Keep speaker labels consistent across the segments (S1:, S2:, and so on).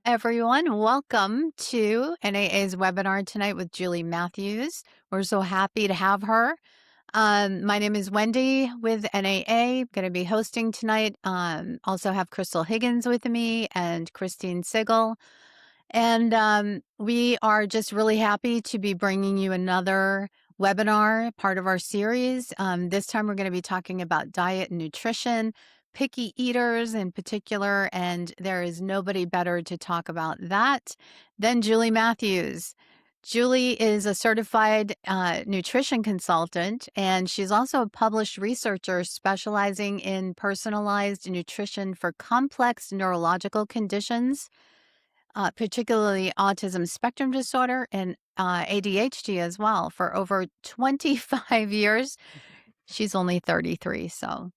S1: everyone. Welcome to NAA's webinar tonight with Julie Matthews. We're so happy to have her. My name is Wendy with NAA. I'm going to be hosting tonight. Also have Crystal Higgins with me and Christine Sigel. And we are just really happy to be bringing you another webinar, part of our series. This time we're going to be talking about diet and nutrition, picky eaters in particular, and there is nobody better to talk about that than Julie Matthews. Julie is a certified nutrition consultant, and she's also a published researcher specializing in personalized nutrition for complex neurological conditions, particularly autism spectrum disorder and ADHD as well, for over 25 years. She's only 33, so.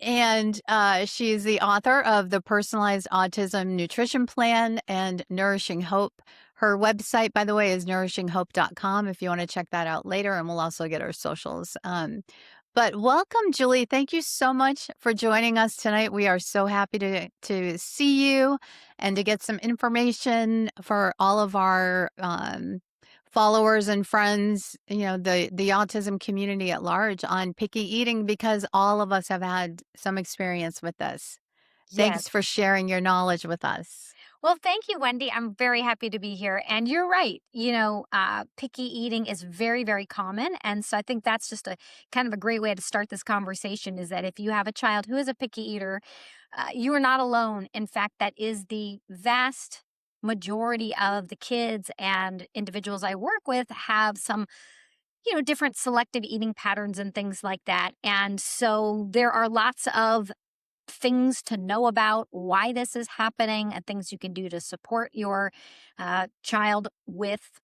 S1: And she's the author of the Personalized Autism Nutrition Plan and Nourishing Hope. Her website, by the way, is nourishinghope.com if you want to check that out later, and we'll also get our socials. But welcome, Julie. Thank you so much for joining us tonight. We are so happy to see you and to get some information for all of our followers and friends, the autism community at large on picky eating, because all of us have had some experience with this.
S2: Yes.
S1: Thanks for sharing your knowledge with us.
S2: Well, thank you, Wendy. I'm very happy to be here. And you're right. Picky eating is very, very common. And so I think that's just a kind of a great way to start this conversation is that if you have a child who is a picky eater, you are not alone. In fact, that is the vast majority of the kids and individuals I work with have some different selective eating patterns and things like that. And so there are lots of things to know about why this is happening and things you can do to support your child with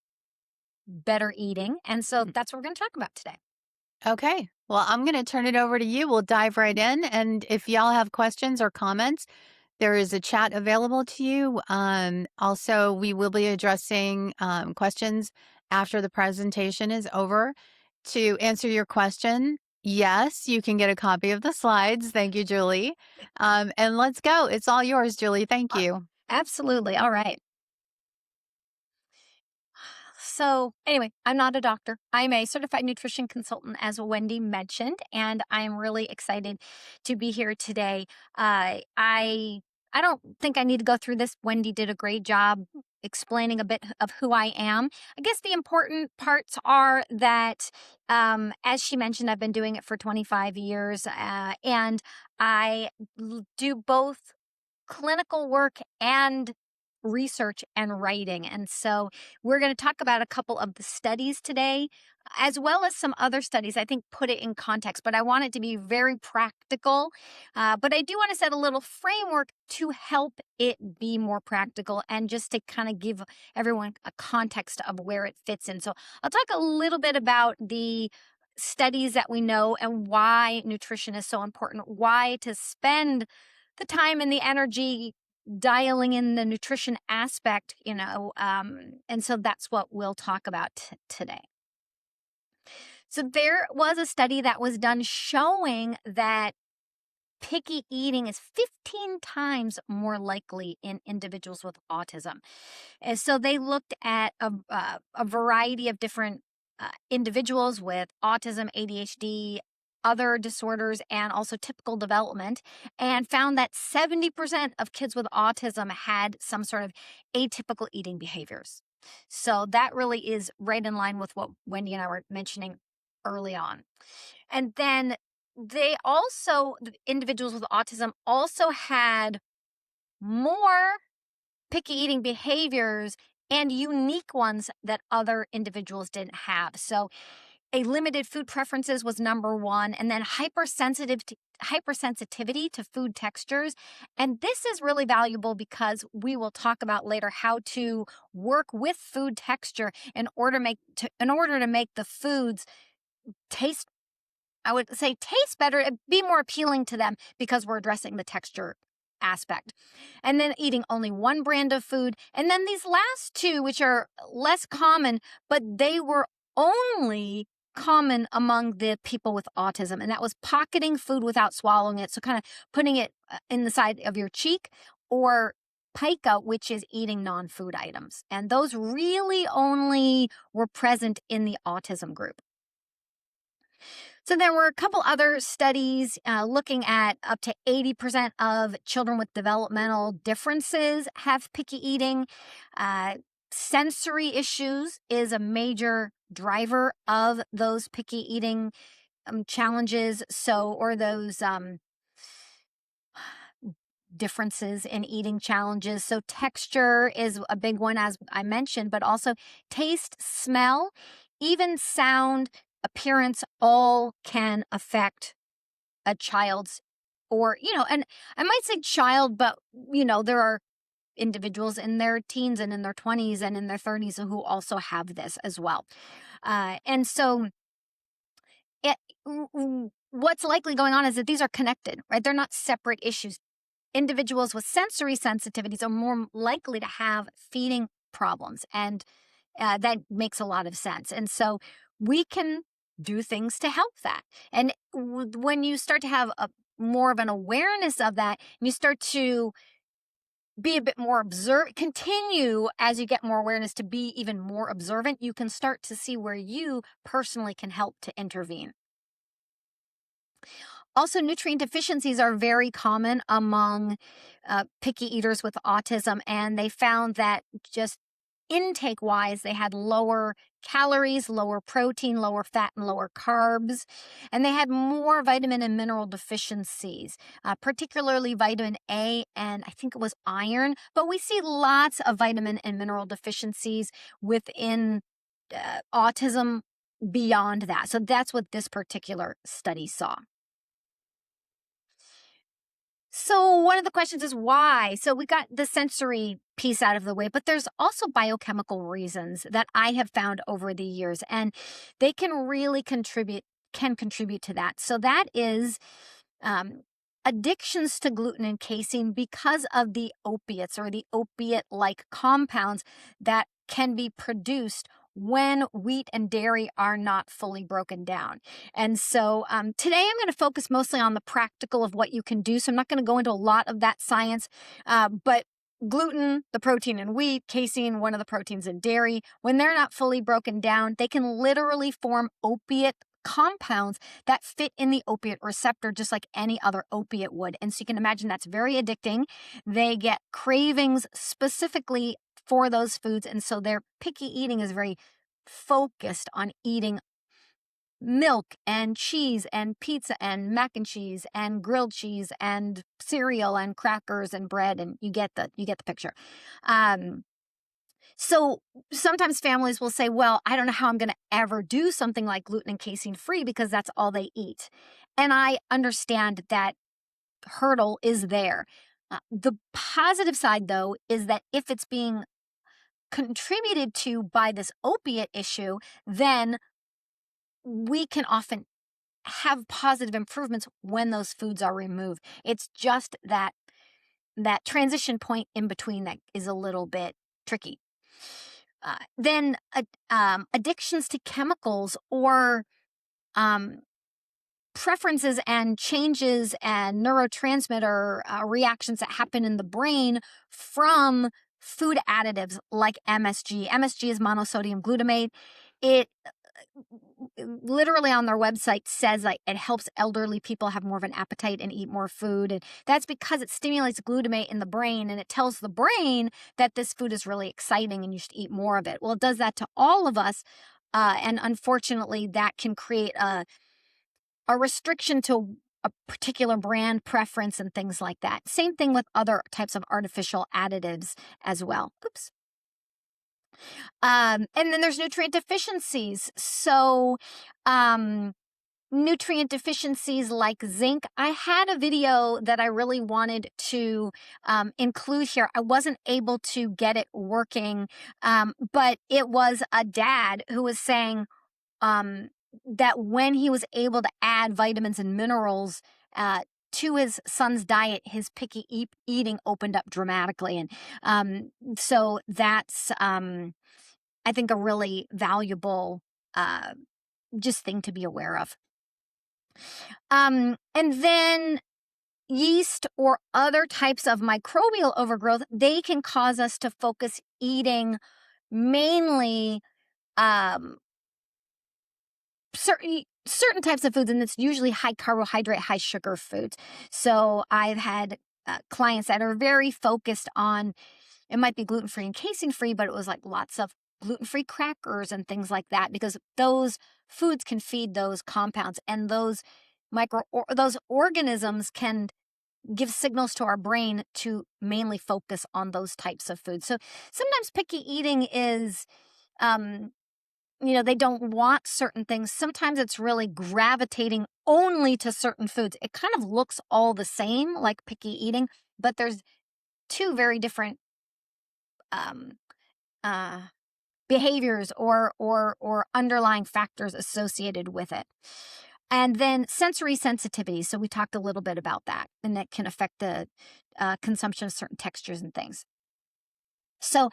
S2: better eating. And so that's what we're going to talk about today.
S1: Okay. Well, I'm going to turn it over to you. We'll dive right in. And if y'all have questions or comments, there is a chat available to you. Also, we will be addressing questions after the presentation is over. To answer your question, yes, you can get a copy of the slides. Thank you, Julie. And let's go. It's all yours, Julie. Thank
S2: Uh,
S1: you.
S2: Absolutely. All right. So, anyway, I'm not a doctor. I'm a certified nutrition consultant, as Wendy mentioned, and I'm really excited to be here today. I don't think I need to go through this. Wendy did a great job explaining a bit of who I am. I guess the important parts are that, as she mentioned, I've been doing it for 25 years, and do both clinical work and research and writing. And so we're going to talk about a couple of the studies today, as well as some other studies, I think put it in context, but I want it to be very practical. But I do want to set a little framework to help it be more practical and just to kind of give everyone a context of where it fits in. So I'll talk a little bit about the studies that we know and why nutrition is so important, why to spend the time and the energy dialing in the nutrition aspect, and so that's what we'll talk about today. So there was a study that was done showing that picky eating is 15 times more likely in individuals with autism. And so they looked at a variety of different individuals with autism, ADHD, other disorders, and also typical development, and found that 70% of kids with autism had some sort of atypical eating behaviors. So that really is right in line with what Wendy and I were mentioning early on. And then the individuals with autism also had more picky eating behaviors and unique ones that other individuals didn't have. So a limited food preferences was number one, and then hypersensitivity to food textures. And this is really valuable because we will talk about later how to work with food texture in order to make the foods taste, I would say, taste better, be more appealing to them because we're addressing the texture aspect. And then eating only one brand of food. And then these last two, which are less common, but they were only common among the people with autism. And that was pocketing food without swallowing it. So kind of putting it in the side of your cheek or pica, which is eating non-food items. And those really only were present in the autism group. So there were a couple other studies looking at up to 80% of children with developmental differences have picky eating. Uh, Sensory issues is a major driver of those picky eating challenges. So, or those differences in eating challenges. So, texture is a big one, as I mentioned, but also taste, smell, even sound, appearance, all can affect a child's, or, and I might say child, but, there are individuals in their teens and in their 20s and in their 30s who also have this as well. And so, it, what's likely going on is that these are connected, right? They're not separate issues. Individuals with sensory sensitivities are more likely to have feeding problems, and that makes a lot of sense. And so we can do things to help that. And when you start to have a more of an awareness of that, and you start to be a bit more observant, continue as you get more awareness to be even more observant, you can start to see where you personally can help to intervene. Also, nutrient deficiencies are very common among picky eaters with autism, and they found that just intake wise, they had lower calories, lower protein, lower fat, and lower carbs. And they had more vitamin and mineral deficiencies, particularly vitamin A and I think it was iron. But we see lots of vitamin and mineral deficiencies within autism beyond that. So that's what this particular study saw. So, one of the questions is why? So, we got the sensory piece out of the way, but there's also biochemical reasons that I have found over the years, and they can really contribute to that. So, that is um, addictions to gluten and casein because of the opiates or the opiate like compounds that can be produced when wheat and dairy are not fully broken down. And so today I'm going to focus mostly on the practical of what you can do. So I'm not going to go into a lot of that science, but gluten, the protein in wheat, casein, one of the proteins in dairy, when they're not fully broken down, they can literally form opiate compounds that fit in the opiate receptor just like any other opiate would. And so you can imagine that's very addicting. They get cravings specifically for those foods. And so their picky eating is very focused on eating milk and cheese and pizza and mac and cheese and grilled cheese and cereal and crackers and bread, and you get the picture. So sometimes families will say, well, I don't know how I'm going to ever do something like gluten and casein free because that's all they eat. And I understand that hurdle is there. The positive side, though, is that if it's being contributed to by this opiate issue, then we can often have positive improvements when those foods are removed. It's just that transition point in between that is a little bit tricky. Then addictions to chemicals or preferences and changes and neurotransmitter reactions that happen in the brain from food additives like MSG. MSG is monosodium glutamate. It literally on their website says like it helps elderly people have more of an appetite and eat more food, and that's because it stimulates glutamate in the brain, and it tells the brain that this food is really exciting and you should eat more of it. Well, it does that to all of us, and unfortunately that can create a restriction to a particular brand preference and things like that. Same thing with other types of artificial additives as well. Oops. And then there's nutrient deficiencies. So, nutrient deficiencies like zinc. I had a video that I really wanted to include here. I wasn't able to get it working, but it was a dad who was saying that when he was able to add vitamins and minerals to his son's diet, his picky eating opened up dramatically. And so that's, I think, a really valuable just thing to be aware of. And then yeast or other types of microbial overgrowth, they can cause us to focus eating mainly um, certain types of foods, and it's usually high carbohydrate, high sugar foods. So I've had clients that are very focused on, it might be gluten-free and casein-free, but it was like lots of gluten-free crackers and things like that, because those foods can feed those compounds, and those organisms can give signals to our brain to mainly focus on those types of foods. So sometimes picky eating is, um, they don't want certain things. Sometimes it's really gravitating only to certain foods. It kind of looks all the same, like picky eating, but there's two very different um, uh, behaviors or underlying factors associated with it. And then sensory sensitivity. So we talked a little bit about that, and that can affect the consumption of certain textures and things. So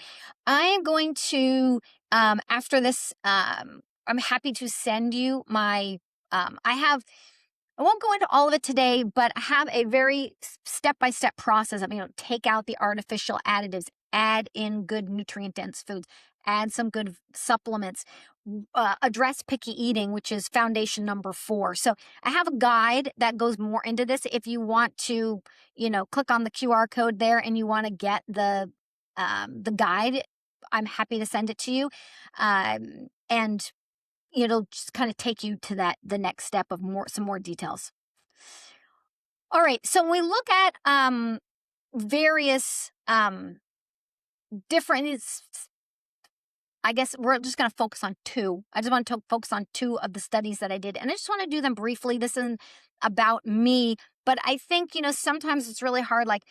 S2: I am going to, after this, I'm happy to send you my, I won't go into all of it today, but I have a very step-by-step process of, take out the artificial additives, add in good nutrient-dense foods, add some good supplements, address picky eating, which is foundation number 4. So I have a guide that goes more into this. If you want to, click on the QR code there and you want to get the guide, I'm happy to send it to you. And it'll just kind of take you to the next step of some more details. All right. So when we look at various different, I guess we're just going to focus on 2. I just want to focus on 2 of the studies that I did. And I just want to do them briefly. This isn't about me, but I think, sometimes it's really hard. Like,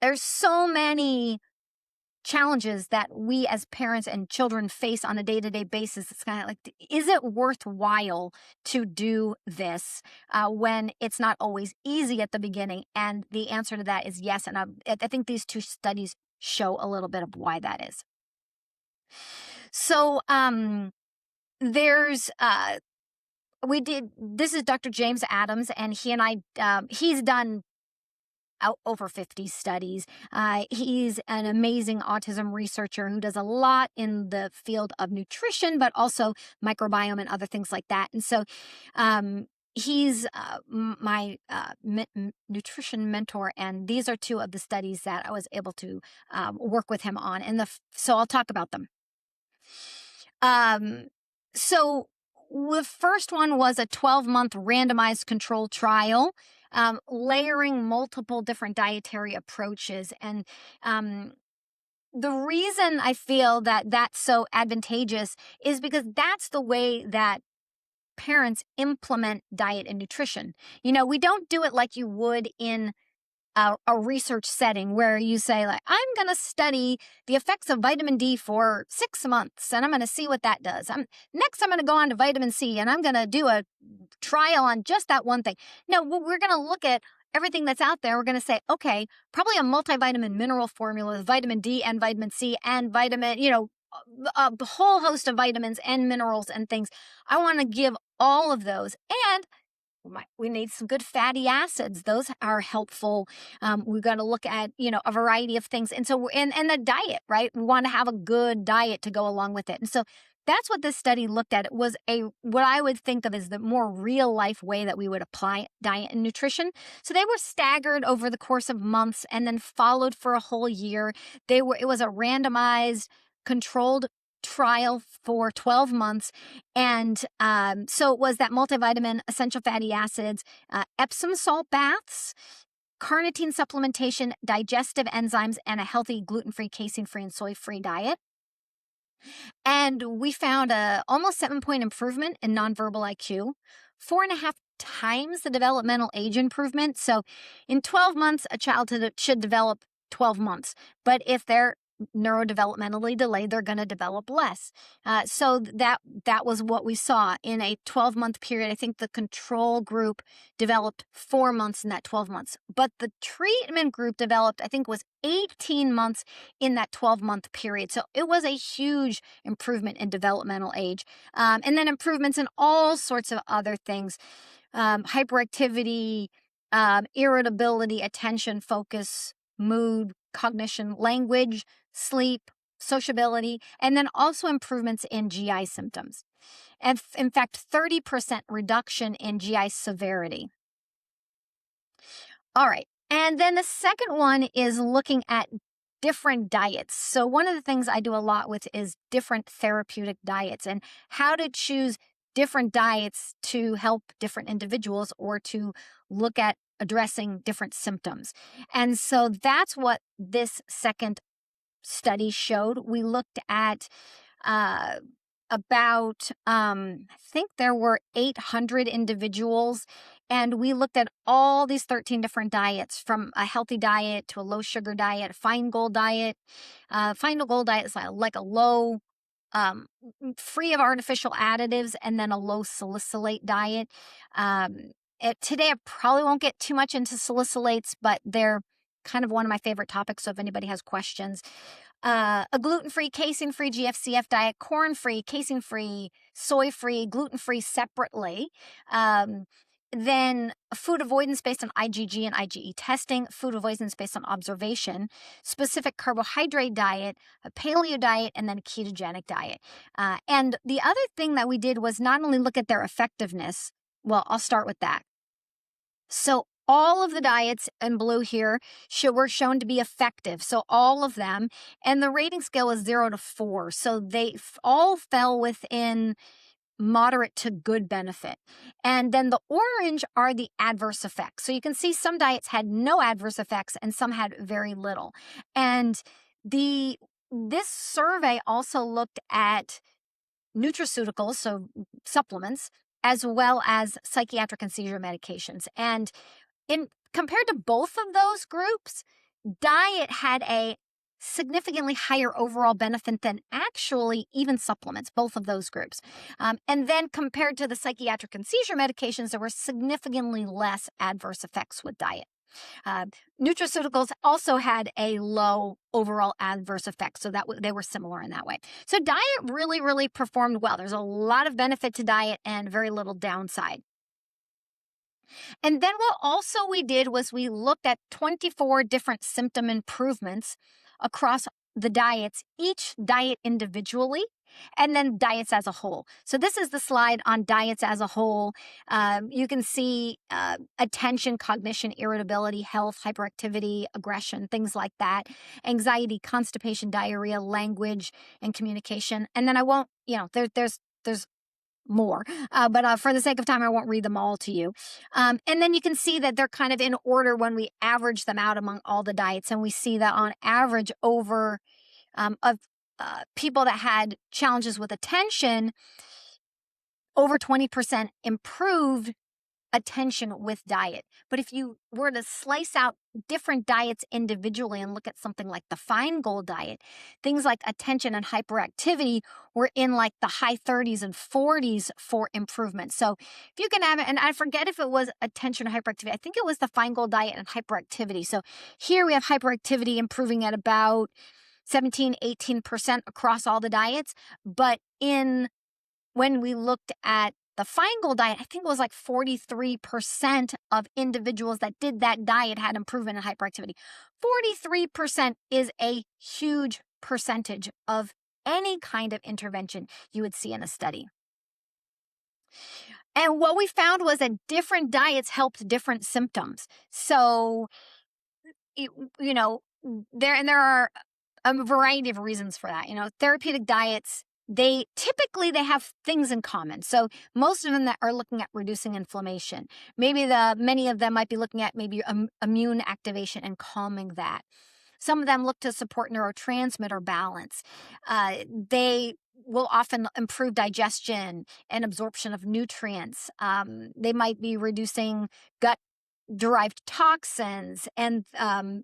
S2: there's so many challenges that we as parents and children face on a day-to-day basis. It's kind of like, is it worthwhile to do this when it's not always easy at the beginning? And the answer to that is yes. And I think these 2 studies show a little bit of why that is. So there's this is Dr. James Adams, and he and I, he's done over 50 studies. He's an amazing autism researcher who does a lot in the field of nutrition, but also microbiome and other things like that. And so he's my nutrition mentor, and these are 2 of the studies that I was able to work with him on. So I'll talk about them. So the first one was a 12-month randomized controlled trial, layering multiple different dietary approaches. And the reason I feel that that's so advantageous is because that's the way that parents implement diet and nutrition. We don't do it like you would in a research setting where you say, like, I'm going to study the effects of vitamin D for 6 months, and I'm going to see what that does. Next, I'm going to go on to vitamin C, and I'm going to do a trial on just that one thing. No, we're going to look at everything that's out there. We're going to say, okay, probably a multivitamin mineral formula with vitamin D and vitamin C and vitamin, a whole host of vitamins and minerals and things. I want to give all of those. And we need some good fatty acids. Those are helpful. We've got to look at, a variety of things. And so, and the diet, right? We want to have a good diet to go along with it. And so that's what this study looked at. It was what I would think of as the more real life way that we would apply diet and nutrition. So they were staggered over the course of months and then followed for a whole year. It was a randomized, controlled trial for 12 months. And so it was that multivitamin, essential fatty acids, Epsom salt baths, carnitine supplementation, digestive enzymes, and a healthy gluten-free, casein-free, and soy-free diet. And we found a almost 7-point improvement in nonverbal IQ, 4.5 times the developmental age improvement. So in 12 months, a child should develop 12 months. But if they're neurodevelopmentally delayed, they're going to develop less. So that was what we saw in a 12-month period. I think the control group developed 4 months in that 12 months, but the treatment group developed, I think, was 18 months in that 12-month period. So it was a huge improvement in developmental age, and then improvements in all sorts of other things, hyperactivity, irritability, attention, focus, mood, cognition, language, sleep, sociability, and then also improvements in GI symptoms. And in fact, 30% reduction in GI severity. All right. And then the second one is looking at different diets. So, one of the things I do a lot with is different therapeutic diets and how to choose different diets to help different individuals or to look at addressing different symptoms. And so that's what this second study showed. We looked at uh, about, I think there were 800 individuals, and we looked at all these 13 different diets from a healthy diet to a low sugar diet, a fine goal diet. Fine goal diet is like a low, um, free of artificial additives, and then a low salicylate diet. Today, I probably won't get too much into salicylates, but they're kind of one of my favorite topics. So if anybody has questions, a gluten-free, casein-free GFCF diet, corn-free, casein-free, soy-free, gluten-free separately. Then food avoidance based on IgG and IgE testing, food avoidance based on observation, specific carbohydrate diet, a paleo diet, and then a ketogenic diet. And the other thing that we did was not only look at their effectiveness. Well, I'll start with that. So all of the diets in blue here were shown to be effective. So all of them. And the rating scale was 0 to 4. So they all fell within moderate to good benefit. And then the orange are the adverse effects. So you can see some diets had no adverse effects and some had very little. And this survey also looked at nutraceuticals, so supplements, as well as psychiatric and seizure medications. And in compared to both of those groups, diet had a significantly higher overall benefit than actually even supplements, both of those groups. And then compared to the psychiatric and seizure medications, there were significantly less adverse effects with diet. Nutraceuticals also had a low overall adverse effect, so that they were similar in that way. So diet really, really performed well. There's a lot of benefit to diet and very little downside. And then what also we did was we looked at 24 different symptom improvements across the diets, each diet individually, and then diets as a whole. So this is the slide on diets as a whole. You can see attention, cognition, irritability, health, hyperactivity, aggression, things like that, anxiety, constipation, diarrhea, language, and communication. And then I won't, there's more, but for the sake of time, I won't read them all to you. And then you can see that they're kind of in order when we average them out among all the diets. And we see that on average over of people that had challenges with attention, over 20% improved attention with diet. But if you were to slice out different diets individually and look at something like the fine goal diet, things like attention and hyperactivity were in like the high 30s and 40s for improvement. So if you can have it, and I forget if it was attention or hyperactivity, I think it was the fine goal diet and hyperactivity. So here we have hyperactivity improving at about 17, 18% across all the diets. But when we looked at the fine goal diet, I think it was like 43% of individuals that did that diet had improvement in hyperactivity. 43% is a huge percentage of any kind of intervention you would see in a study. And what we found was that different diets helped different symptoms. So, there are a variety of reasons for that. Therapeutic diets, they have things in common. So most of them that are looking at reducing inflammation. Many of them might be looking at maybe immune activation and calming that. Some of them look to support neurotransmitter balance. They will often improve digestion and absorption of nutrients. They might be reducing gut derived toxins and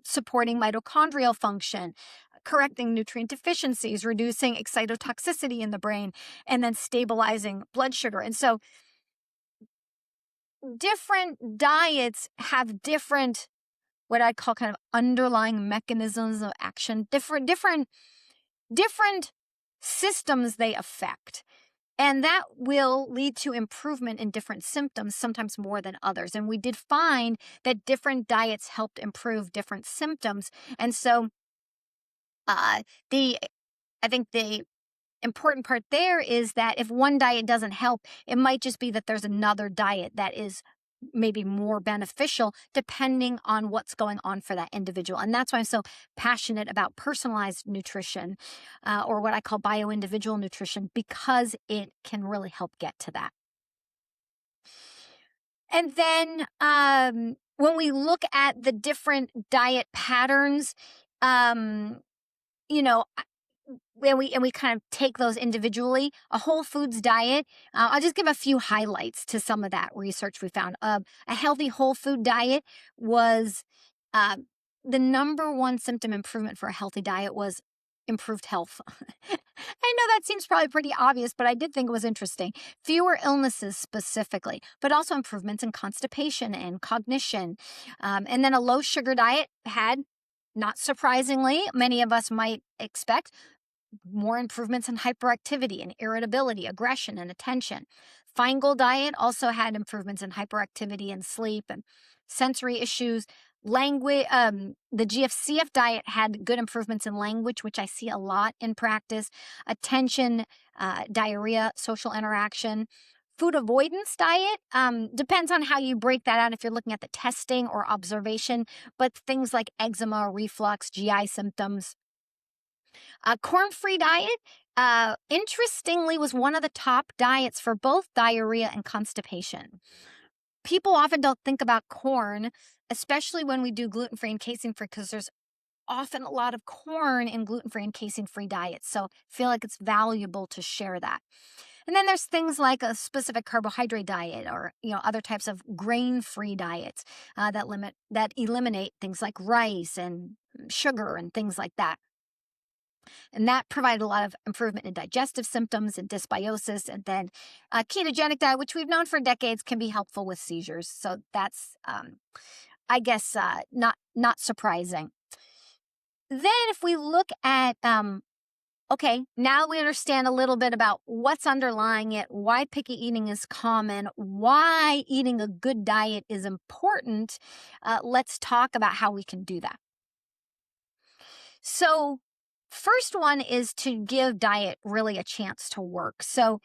S2: supporting mitochondrial function, correcting nutrient deficiencies, reducing excitotoxicity in the brain, and then stabilizing blood sugar. And so different diets have different, what I call kind of underlying mechanisms of action, different systems they affect. And that will lead to improvement in different symptoms, sometimes more than others. And we did find that different diets helped improve different symptoms. And so, uh, the I think the important part there is that if one diet doesn't help, it might just be that there's another diet that is maybe more beneficial depending on what's going on for that individual. And that's why I'm so passionate about personalized nutrition, or what I call bio-individual nutrition, because it can really help get to that. And then when we look at the different diet patterns, um, you know, we kind of take those individually, a whole foods diet. I'll just give a few highlights to some of that research we found. A healthy whole food diet was uh, the number one symptom improvement for a healthy diet was improved health. I know that seems probably pretty obvious, but I did think it was interesting. Fewer illnesses specifically, but also improvements in constipation and cognition. And then a low sugar diet had, not surprisingly, many of us might expect, more improvements in hyperactivity and irritability, aggression, and attention. Feingold diet also had improvements in hyperactivity and sleep and sensory issues. Language, the GFCF diet had good improvements in language, which I see a lot in practice. Attention, diarrhea, social interaction. Food avoidance diet depends on how you break that out if you're looking at the testing or observation, but things like eczema, reflux, GI symptoms. Corn-free diet, interestingly, was one of the top diets for both diarrhea and constipation. People often don't think about corn, especially when we do gluten-free and casein-free, because there's often a lot of corn in gluten-free and casein-free diets. So I feel like it's valuable to share that. And then there's things like a specific carbohydrate diet, or other types of grain-free diets that eliminate things like rice and sugar and things like that. And that provided a lot of improvement in digestive symptoms and dysbiosis. And then a ketogenic diet, which we've known for decades, can be helpful with seizures. So that's, I guess, not surprising. Then if we look at, okay, now we understand a little bit about what's underlying it, why picky eating is common, why eating a good diet is important. Let's talk about how we can do that. So, first one is to give diet really a chance to work. So,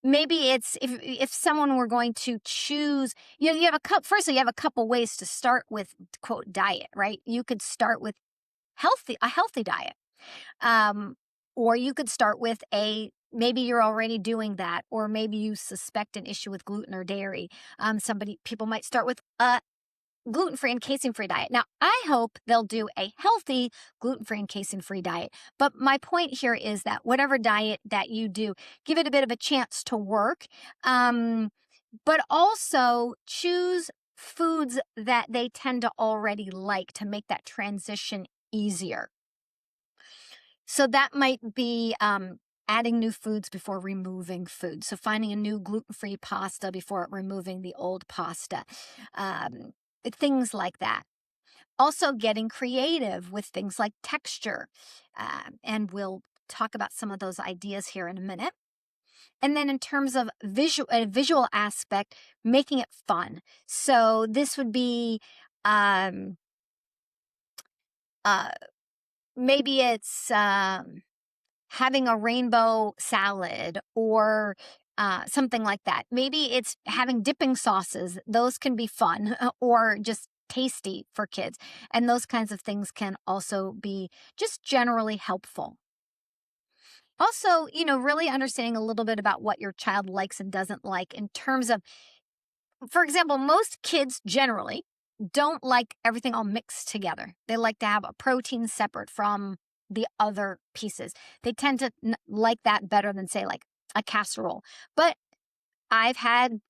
S2: maybe it's if someone were going to choose, you have firstly, you have a couple ways to start with, quote, diet, right? You could start with a healthy diet. Or you could start with maybe you're already doing that, or maybe you suspect an issue with gluten or dairy. People might start with a gluten-free and casein-free diet. Now, I hope they'll do a healthy gluten-free and casein-free diet. But my point here is that whatever diet that you do, give it a bit of a chance to work. But also choose foods that they tend to already like to make that transition easier. So that might be adding new foods before removing food. So finding a new gluten-free pasta before removing the old pasta. Things like that. Also getting creative with things like texture. And we'll talk about some of those ideas here in a minute. And then in terms of visual aspect, making it fun. So this would be maybe it's having a rainbow salad, or something like that. Maybe it's having dipping sauces. Those can be fun or just tasty for kids. And those kinds of things can also be just generally helpful. Also, really understanding a little bit about what your child likes and doesn't like in terms of, for example, most kids generally don't like everything all mixed together. They like to have a protein separate from the other pieces. They tend to like that better than, say, like a casserole. But I had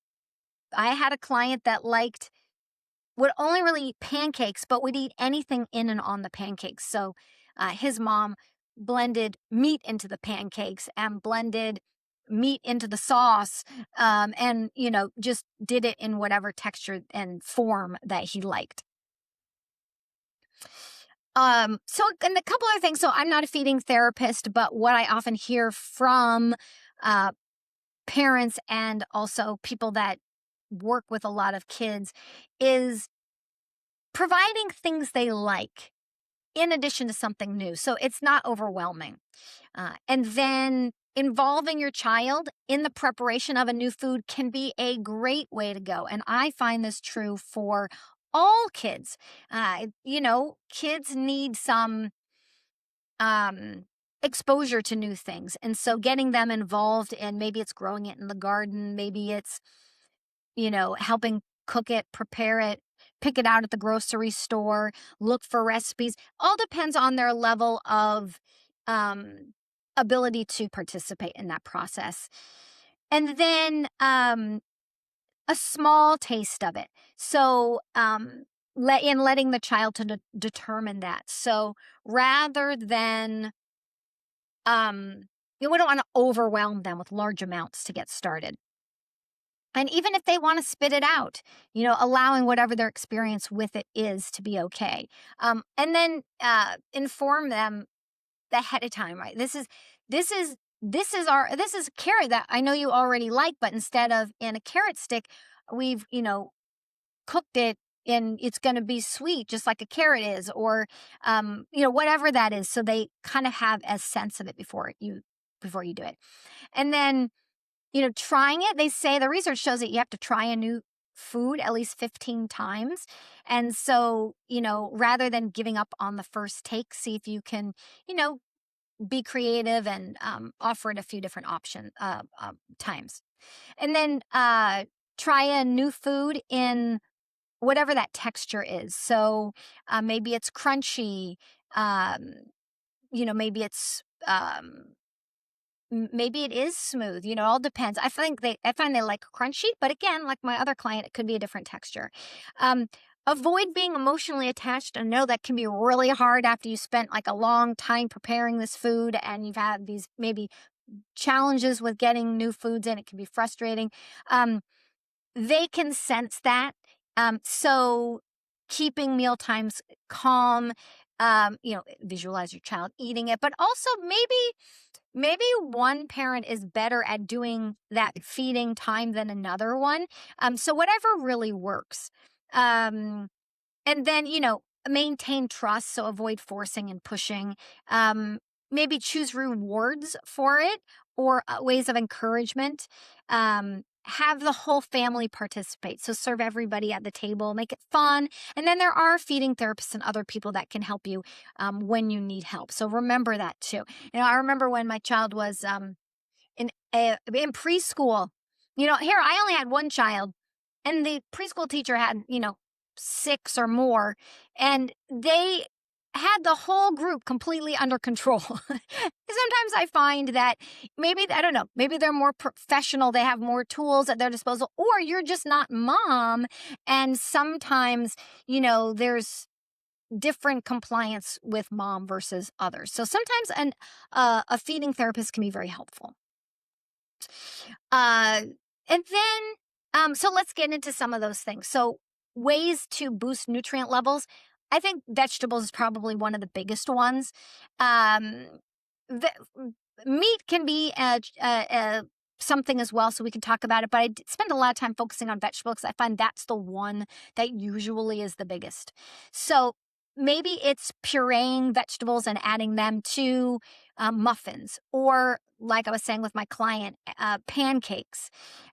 S2: a client that would only really eat pancakes, but would eat anything in and on the pancakes. So his mom blended meat into the pancakes and blended meat into the sauce, and just did it in whatever texture and form that he liked. And a couple other things. So I'm not a feeding therapist, but what I often hear from uh, parents and also people that work with a lot of kids is providing things they like in addition to something new. So it's not overwhelming. And then involving your child in the preparation of a new food can be a great way to go. And I find this true for all kids. Kids need some um, exposure to new things. And so getting them involved in maybe it's growing it in the garden, maybe it's, helping cook it, prepare it, pick it out at the grocery store, look for recipes. All depends on their level of um, ability to participate in that process. And then a small taste of it. So, letting the child to determine that. So rather than, we don't want to overwhelm them with large amounts to get started. And even if they want to spit it out, allowing whatever their experience with it is to be okay. And then inform them ahead of time, right? This is carrot that I know you already like, but instead of in a carrot stick, we've, cooked it and it's going to be sweet, just like a carrot is, or, whatever that is. So they kind of have a sense of it before you do it. And then, trying it, they say the research shows that you have to try a new food at least 15 times. And so, rather than giving up on the first take, see if you can, be creative and offer it a few different times. And then try a new food in whatever that texture is. So maybe it's crunchy, um, maybe it's maybe it is smooth, it all depends. I find they like crunchy, but again, like my other client, it could be a different texture. Um, Avoid being emotionally attached. I know that can be really hard after you spent like a long time preparing this food and you've had these maybe challenges with getting new foods in. It can be frustrating. They can sense that. So keeping meal times calm, visualize your child eating it, but also maybe one parent is better at doing that feeding time than another one. So whatever really works. And then, maintain trust. So avoid forcing and pushing. Maybe choose rewards for it or ways of encouragement. Have the whole family participate. So serve everybody at the table, make it fun. And then there are feeding therapists and other people that can help you when you need help. So remember that too. I remember when my child was in preschool. Here I only had one child, and the preschool teacher had six or more, and they had the whole group completely under control. Sometimes I find that maybe I don't know, maybe they're more professional, they have more tools at their disposal, or you're just not mom, and sometimes there's different compliance with mom versus others. So sometimes a feeding therapist can be very helpful. Uh, and then, so let's get into some of those things. So, ways to boost nutrient levels. I think vegetables is probably one of the biggest ones. Um, the, Meat can be something as well, so we can talk about it. But spend a lot of time focusing on vegetables because I find that's the one that usually is the biggest. So, maybe it's pureeing vegetables and adding them to muffins, or like I was saying with my client, pancakes.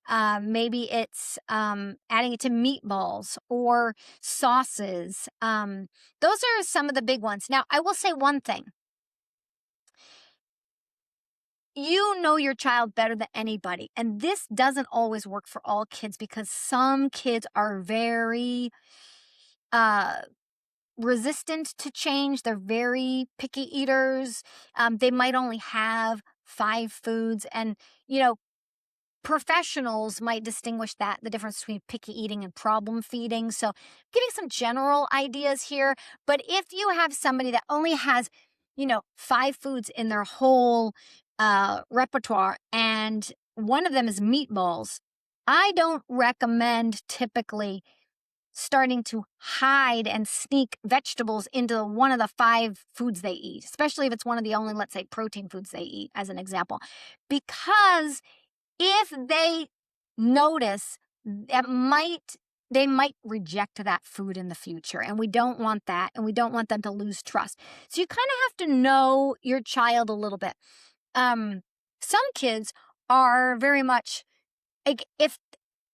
S2: Maybe it's adding it to meatballs or sauces. Those are some of the big ones. Now, I will say one thing. You know your child better than anybody. And this doesn't always work for all kids because some kids are very uh, resistant to change. They're very picky eaters. They might only have 5 foods. And, professionals might distinguish the difference between picky eating and problem feeding. So, giving some general ideas here. But if you have somebody that only has, 5 foods in their whole repertoire and one of them is meatballs, I don't recommend typically starting to hide and sneak vegetables into one of the 5 foods they eat, especially if it's one of the only, let's say, protein foods they eat, as an example. Because if they notice, that they might reject that food in the future, and we don't want that, and we don't want them to lose trust. So you kind of have to know your child a little bit. Some kids are very much like, if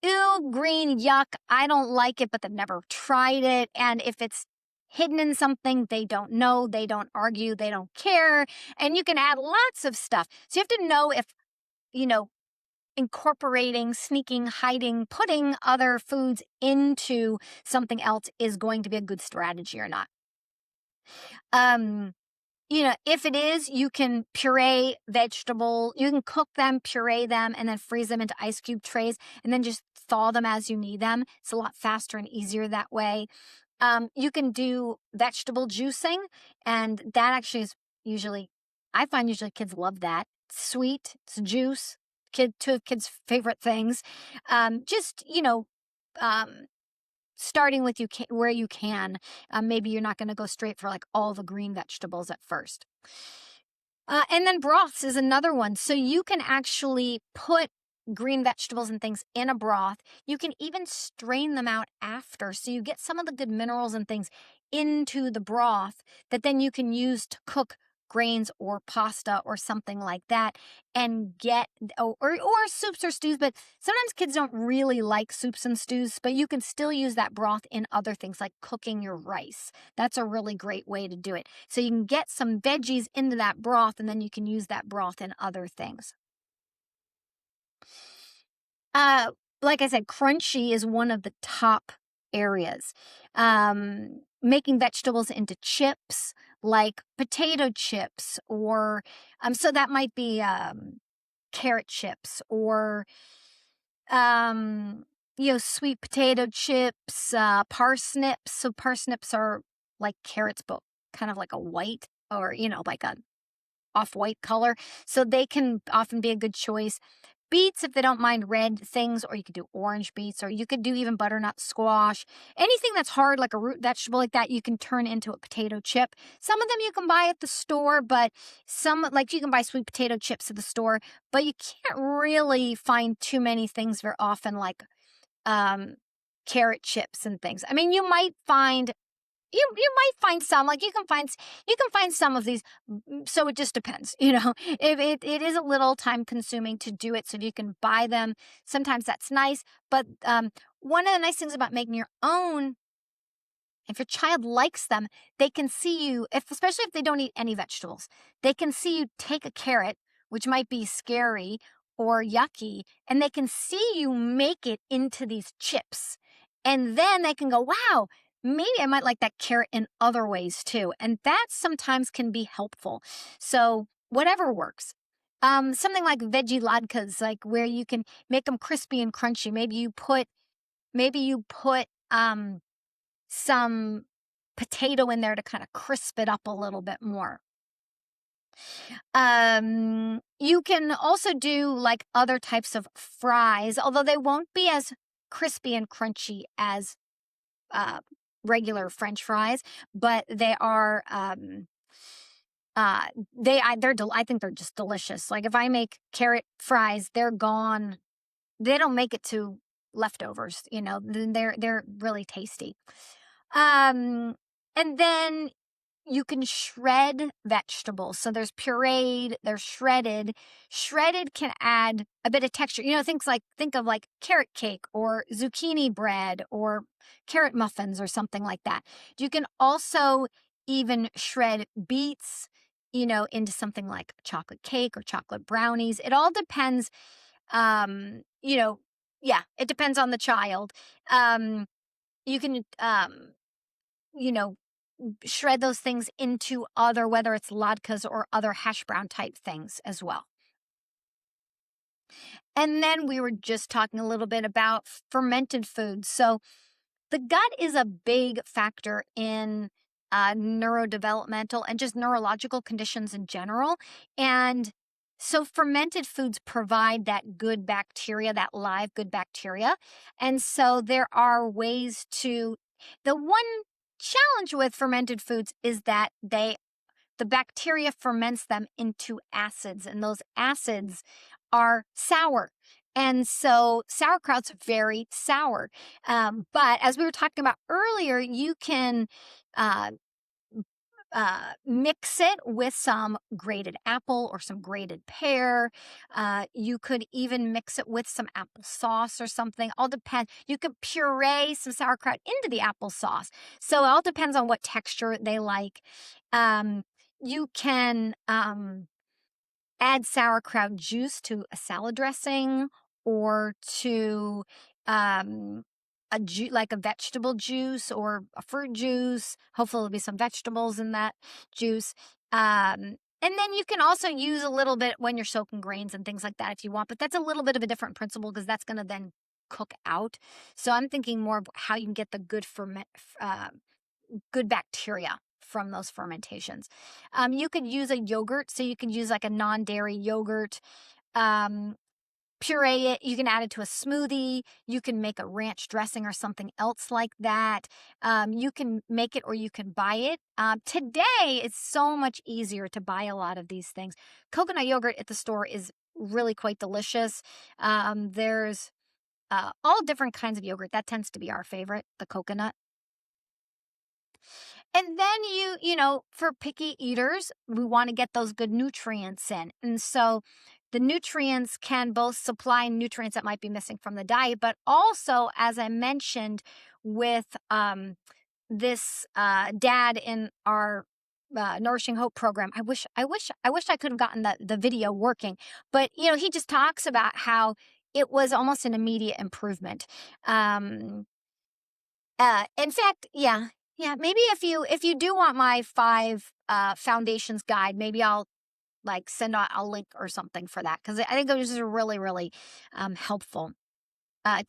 S2: ew, green, yuck, I don't like it, but they've never tried it. And if it's hidden in something, they don't know, they don't argue, they don't care. And you can add lots of stuff. So you have to know if, you know, incorporating, sneaking, hiding, putting other foods into something else is going to be a good strategy or not. If it is, you can puree vegetable, you can cook them, puree them, and then freeze them into ice cube trays, and then just thaw them as you need them. It's a lot faster and easier that way. You can do vegetable juicing, and that actually is I find usually kids love that. It's sweet, it's juice, two of kids' favorite things. Just, um, starting with where you can. Maybe you're not going to go straight for like all the green vegetables at first. And then broths is another one. So you can actually put green vegetables and things in a broth. You can even strain them out after. So you get some of the good minerals and things into the broth that then you can use to cook grains or pasta or something like that, and get or soups or stews. But sometimes kids don't really like soups and stews, but you can still use that broth in other things like cooking your rice. That's a really great way to do it. So you can get some veggies into that broth, and then you can use that broth in other things. Uh, like I said, crunchy is one of the top areas. Making vegetables into chips, like potato chips, or so that might be carrot chips, or sweet potato chips, parsnips. So parsnips are like carrots, but kind of like a white, or like a off-white color. So they can often be a good choice. Beets, if they don't mind red things, or you could do orange beets, or you could do even butternut squash. Anything that's hard, like a root vegetable like that, you can turn into a potato chip. Some of them you can buy at the store, but like you can buy sweet potato chips at the store, but you can't really find too many things very often, like carrot chips and things. I mean, you might find some, like you can find some of these. So it just depends. If it is a little time consuming to do it. So if you can buy them, sometimes that's nice. But one of the nice things about making your own, if your child likes them, they can see you, especially if they don't eat any vegetables, they can see you take a carrot, which might be scary or yucky, and they can see you make it into these chips. And then they can go, wow, maybe I might like that carrot in other ways too. And that sometimes can be helpful. So whatever works. Something like veggie latkes, like where you can make them crispy and crunchy. Maybe you put some potato in there to kind of crisp it up a little bit more. You can also do like other types of fries, although they won't be as crispy and crunchy as regular French fries, but they are I think they're just delicious. Like if I make carrot fries, they're gone. They don't make it to leftovers, they're really tasty. And then you can shred vegetables. So there's pureed, there's shredded. Shredded can add a bit of texture. Think of like carrot cake or zucchini bread or carrot muffins or something like that. You can also even shred beets, into something like chocolate cake or chocolate brownies. It all depends. It depends on the child. You can, shred those things into other, whether it's latkes or other hash brown type things as well. And then we were just talking a little bit about fermented foods. So the gut is a big factor in neurodevelopmental and just neurological conditions in general. And so fermented foods provide that good bacteria, that live good bacteria. And so there are ways to The one challenge with fermented foods is that the bacteria ferments them into acids, and those acids are sour. And so sauerkraut's very sour. But as we were talking about earlier, you can uh, mix it with some grated apple or some grated pear. You could even mix it with some applesauce or something. All depends. You could puree some sauerkraut into the applesauce. So it all depends on what texture they like. You can add sauerkraut juice to a salad dressing or to um, like a vegetable juice or a fruit juice. Hopefully, there'll be some vegetables in that juice. And then you can also use a little bit when you're soaking grains and things like that if you want, but that's a little bit of a different principle because that's going to then cook out. So I'm thinking more of how you can get the good bacteria from those fermentations. You could use a yogurt, so you can use like a non-dairy yogurt. Um, Puree it. You can add it to a smoothie. You can make a ranch dressing or something else like that. You can make it or you can buy it. Today, it's so much easier to buy a lot of these things. Coconut yogurt at the store is really quite delicious. There's all different kinds of yogurt. That tends to be our favorite, the coconut. And then for picky eaters, we want to get those good nutrients in. And so the nutrients can both supply nutrients that might be missing from the diet, but also, as I mentioned, with this dad in our Nourishing Hope program, I could have gotten the video working, but he just talks about how it was almost an immediate improvement. In fact, yeah, maybe if you do want my 5 foundations guide, maybe I'll like send out a link or something for that because I think it was just really, really helpful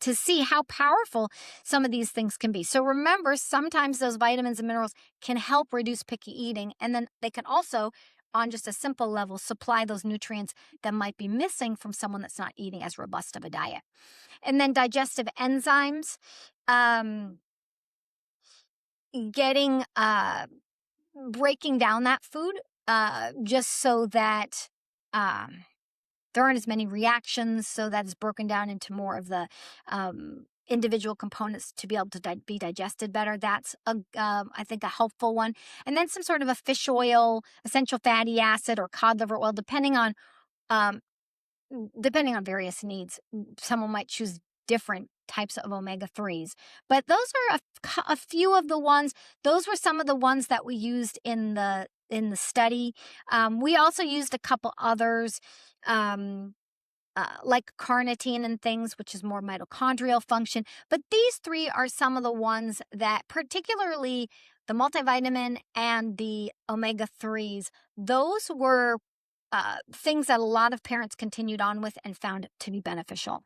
S2: to see how powerful some of these things can be. So remember, sometimes those vitamins and minerals can help reduce picky eating, and then they can also, on just a simple level, supply those nutrients that might be missing from someone that's not eating as robust of a diet. And then digestive enzymes. Getting breaking down that food just so that there aren't as many reactions, so that it's broken down into more of the individual components to be able to be digested better. That's I think a helpful one. And then some sort of a fish oil, essential fatty acid, or cod liver oil, um, depending on various needs. Someone might choose different types of omega-3s. But those are a few of the ones. Those were some of the ones that we used in the study. We also used a couple others, like carnitine and things, which is more mitochondrial function. But these 3 are some of the ones that, particularly the multivitamin and the omega-3s, those were things that a lot of parents continued on with and found to be beneficial.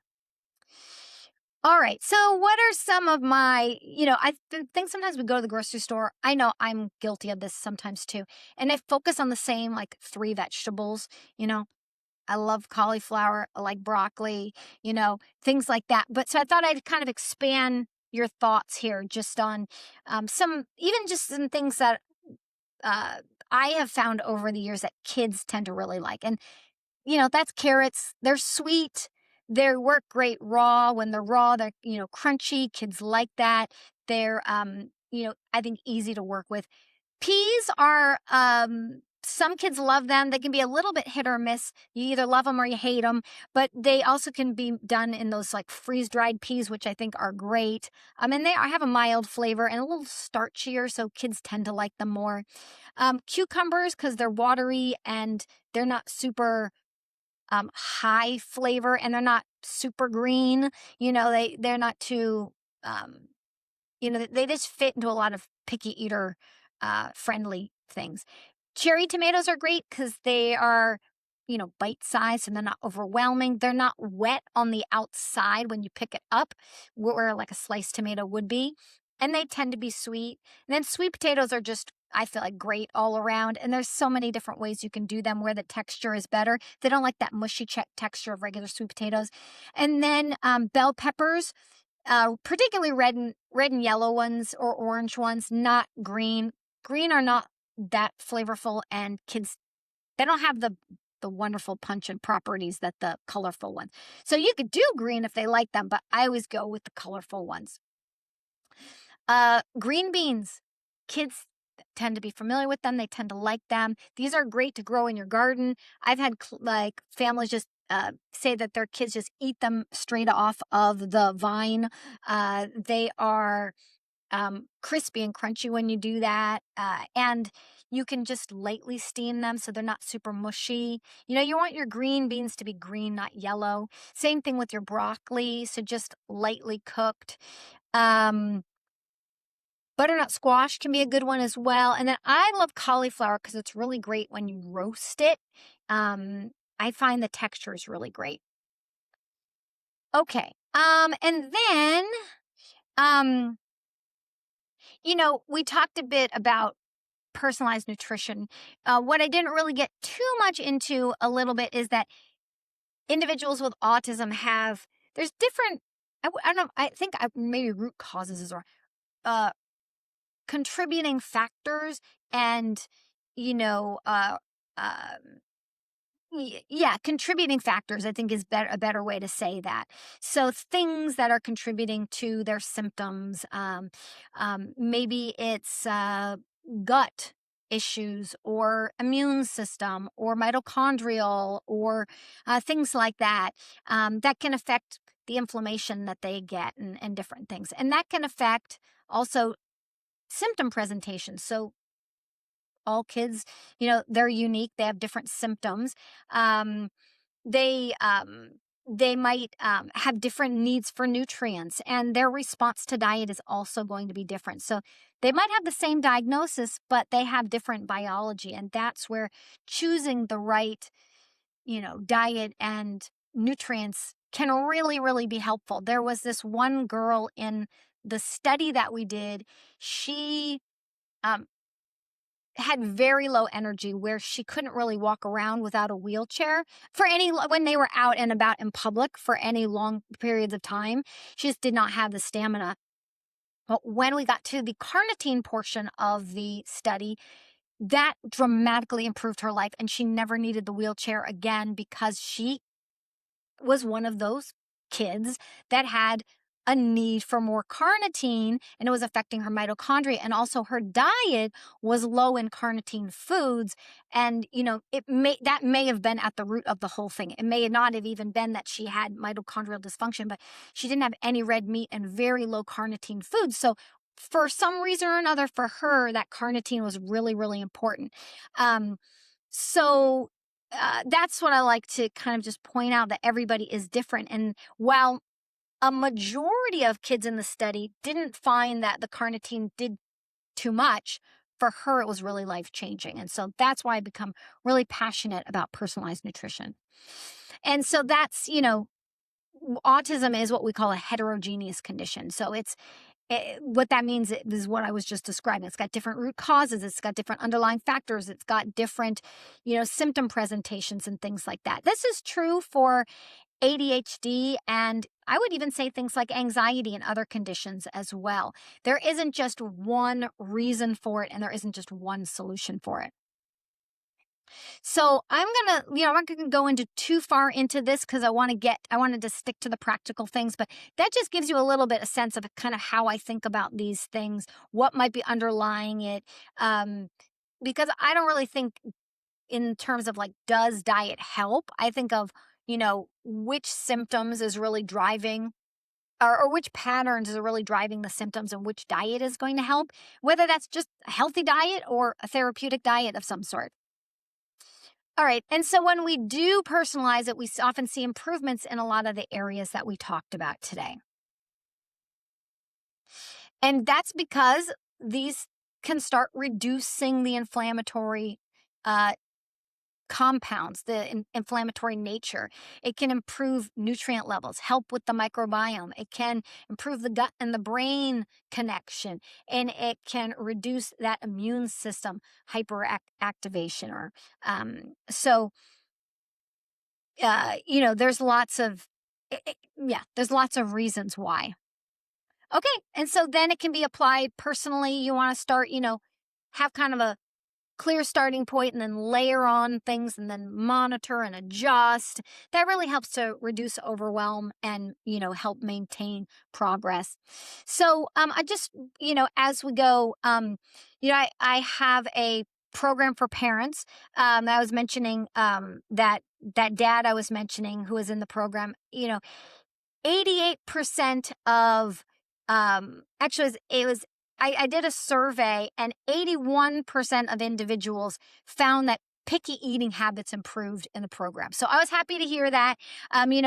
S2: All right. So, what are some of my, I think sometimes we go to the grocery store. I know I'm guilty of this sometimes too. And I focus on the same like 3 vegetables. I love cauliflower, I like broccoli, things like that. But so I thought I'd kind of expand your thoughts here just on even just some things that I have found over the years that kids tend to really like. And that's carrots. They're sweet. They work great raw. When they're raw, they're, crunchy. Kids like that. They're, I think easy to work with. Peas are, some kids love them. They can be a little bit hit or miss. You either love them or you hate them, but they also can be done in those like freeze-dried peas, which I think are great. And they have a mild flavor and a little starchier, so kids tend to like them more. Cucumbers, because they're watery and they're not super high flavor, and they're not super green. They're not too, they just fit into a lot of picky eater friendly things. Cherry tomatoes are great because they are, bite sized and they're not overwhelming. They're not wet on the outside when you pick it up, where like a sliced tomato would be. And they tend to be sweet. And then sweet potatoes are just, I feel like, great all around. And there's so many different ways you can do them where the texture is better. They don't like that mushy texture of regular sweet potatoes. And then bell peppers. particularly red and yellow ones or orange ones, not green. Green are not that flavorful, and kids, they don't have the wonderful pungent properties that the colorful ones. So you could do green if they like them, but I always go with the colorful ones. Green beans. Kids tend to be familiar with them. They tend to like them. These are great to grow in your garden. I've had like families just say that their kids just eat them straight off of the vine. They are crispy and crunchy when you do that. And you can just lightly steam them so they're not super mushy. You want your green beans to be green, not yellow. Same thing with your broccoli. So just lightly cooked. Um, Butternut squash can be a good one as well. And then I love cauliflower because it's really great when you roast it. I find the texture is really great. Okay. And then, um, we talked a bit about personalized nutrition. What I didn't really get too much into a little bit is that individuals with autism there's different, I don't know, I think maybe root causes is wrong. Uh, Contributing factors and, you know, yeah, contributing factors, I think is a better way to say that. So things that are contributing to their symptoms, maybe it's gut issues or immune system or mitochondrial or things like that, that can affect the inflammation that they get and different things. And that can affect also symptom presentation. So all kids, they're unique. They have different symptoms. Um, they um, they might have different needs for nutrients, and their response to diet is also going to be different. So they might have the same diagnosis, but they have different biology, and that's where choosing the right, diet and nutrients can really, really be helpful. There was this one girl in the study that we did. She um, had very low energy where she couldn't really walk around without a wheelchair when they were out and about in public for any long periods of time. She just did not have the stamina. But when we got to the carnitine portion of the study, that dramatically improved her life, and she never needed the wheelchair again because she was one of those kids that had a need for more carnitine, and it was affecting her mitochondria, and also her diet was low in carnitine foods. And that may have been at the root of the whole thing. It may not have even been that she had mitochondrial dysfunction, but she didn't have any red meat and very low carnitine foods. So for some reason or another, for her, that carnitine was really, really important. So that's what I like to kind of just point out, that everybody is different. And while a majority of kids in the study didn't find that the carnitine did too much, for her, it was really life changing. And so that's why I become really passionate about personalized nutrition. And so autism is what we call a heterogeneous condition. So what that means is what I was just describing. It's got different root causes. It's got different underlying factors. It's got different, symptom presentations and things like that. This is true for ADHD, and I would even say things like anxiety and other conditions as well. There isn't just one reason for it, and there isn't just one solution for it. So I'm not gonna go into too far into this because I wanted to stick to the practical things, but that just gives you a little bit of sense of kind of how I think about these things, what might be underlying it. Because I don't really think in terms of like, does diet help? I think of, which symptoms is really driving or which patterns are really driving the symptoms and which diet is going to help, whether that's just a healthy diet or a therapeutic diet of some sort. All right. And so when we do personalize it, we often see improvements in a lot of the areas that we talked about today. And that's because these can start reducing the inflammatory uh, compounds, the inflammatory nature. It can improve nutrient levels, help with the microbiome. It can improve the gut and the brain connection, and it can reduce that immune system hyperactivation. Or so there's lots of yeah, there's lots of reasons why. Okay. And so then it can be applied personally. You want to start, have kind of a clear starting point and then layer on things and then monitor and adjust. That really helps to reduce overwhelm and, help maintain progress. So I just, as we go, I have a program for parents. I was mentioning that dad I was mentioning who was in the program, 88% of actually it was I did a survey and 81% of individuals found that picky eating habits improved in the program. So I was happy to hear that.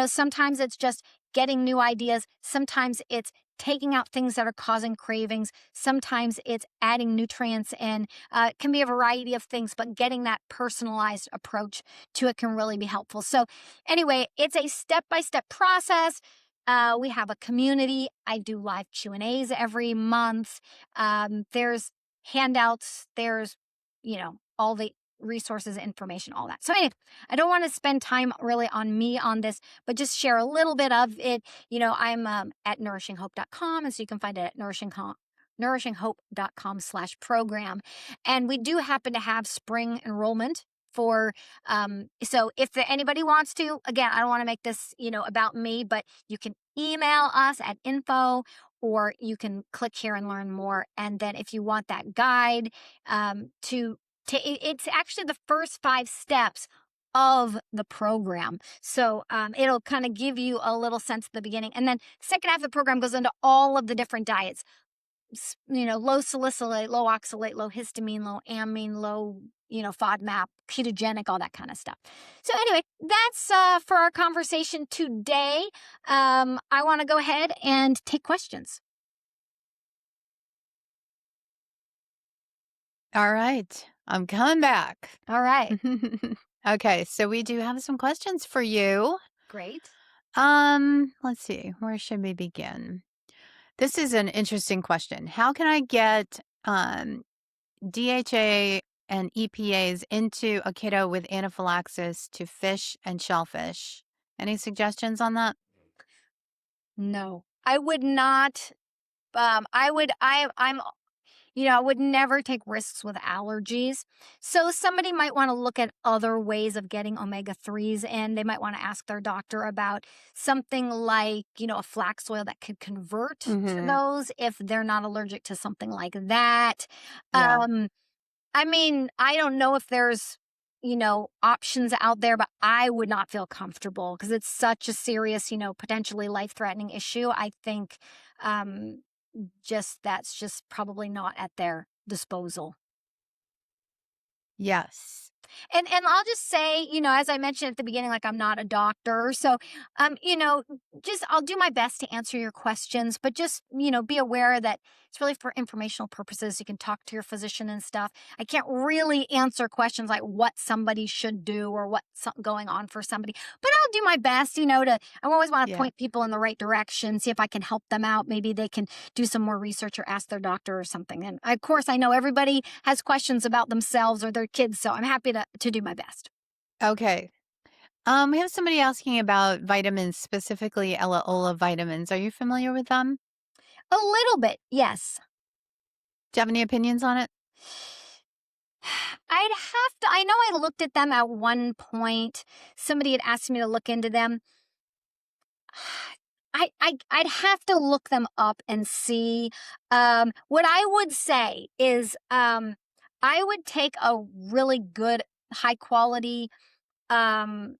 S2: Sometimes it's just getting new ideas. Sometimes it's taking out things that are causing cravings. Sometimes it's adding nutrients in. It can be a variety of things, but getting that personalized approach to it can really be helpful. So anyway, it's a step-by-step process. We have a community. I do live Q&As every month. There's handouts. There's, all the resources, information, all that. So anyway, I don't want to spend time really on me on this, but just share a little bit of it. I'm at nourishinghope.com, and so you can find it at nourishinghope.com/program. And we do happen to have spring enrollment for so if anybody wants to, again, I don't want to make this about me, but you can email us at info, or you can click here and learn more. And then if you want that guide, it's actually the first 5 steps of the program. So it'll kind of give you a little sense at the beginning, and then second half of the program goes into all of the different diets. Low salicylate, low oxalate, low histamine, low amine, low, FODMAP, ketogenic, all that kind of stuff. So anyway, that's for our conversation today. I want to go ahead and take questions.
S1: All right. I'm coming back.
S2: All right.
S1: Okay, so we do have some questions for you.
S2: Great.
S1: Let's see. Where should we begin? This is an interesting question. How can I get DHA and EPAs into a kiddo with anaphylaxis to fish and shellfish? Any suggestions on that?
S2: No, I would not. I would never take risks with allergies. So somebody might want to look at other ways of getting omega-3s in. They might want to ask their doctor about something like, a flax oil that could convert to
S1: Hmm.
S2: those if they're not allergic to something like that.
S1: Yeah.
S2: Um, I don't know if there's, options out there, but I would not feel comfortable because it's such a serious, potentially life-threatening issue. I think um, that's just probably not at their disposal.
S1: Yes.
S2: And I'll just say, as I mentioned at the beginning, like I'm not a doctor. So just I'll do my best to answer your questions, but just, be aware that it's really for informational purposes. You can talk to your physician and stuff. I can't really answer questions like what somebody should do or what's going on for somebody, but I'll do my best, I always want to
S1: Yeah.
S2: point people in the right direction, see if I can help them out. Maybe they can do some more research or ask their doctor or something. And of course, I know everybody has questions about themselves or their kids, so I'm happy to do my best.
S1: Okay. We have somebody asking about vitamins, specifically Ella vitamins. Are you familiar with them?
S2: A little bit, yes.
S1: Do you have any opinions on it?
S2: I know I looked at them at one point. Somebody had asked me to look into them. I'd have to look them up and see. What I would say is I would take a really good, high quality um,